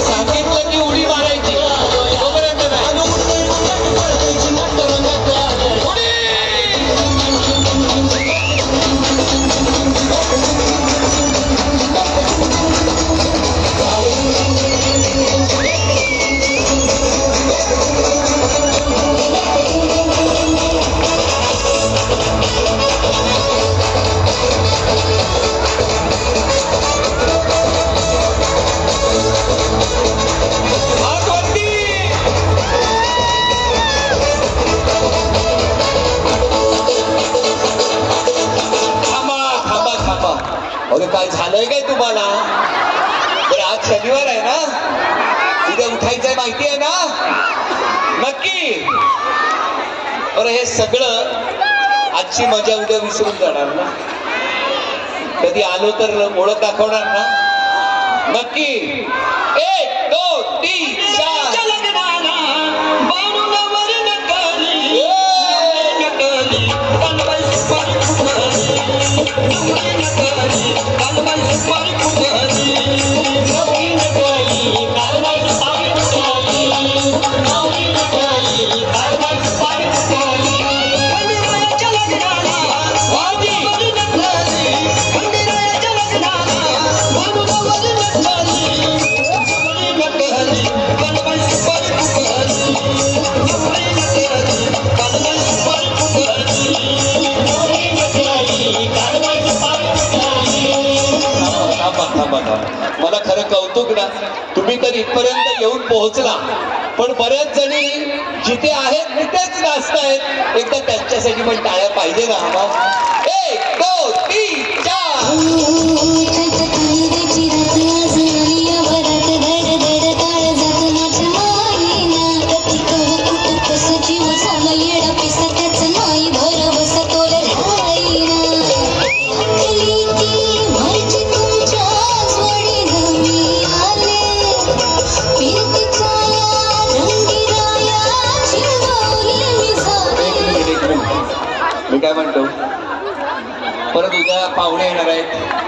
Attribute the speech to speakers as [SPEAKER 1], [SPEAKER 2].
[SPEAKER 1] सांगितलं की उडी मारायची तोपर्यंत अरे काय झालंय काय तुम्हाला? बरं आज शनिवार आहे ना, उद्या उठायचंय माहिती आहे ना? नक्की. बरं हे सगळं आजची मजा उद्या विसरून जाणार ना? कधी आलो तर ओळख दाखवणार ना? नक्की. 1 2 3 4 मला खरं कौतुक ना, तुम्ही तर इथपर्यंत येऊन पोहोचला, पण बऱ्याच जणी जिथे आहेत तिथेच नाचतायत. एकदा त्यांच्यासाठी पण टाळ्या पाहिजे ना. 1 2 3 4 मी काय म्हणतो, परत उद्या पाहुणे येणार आहेत.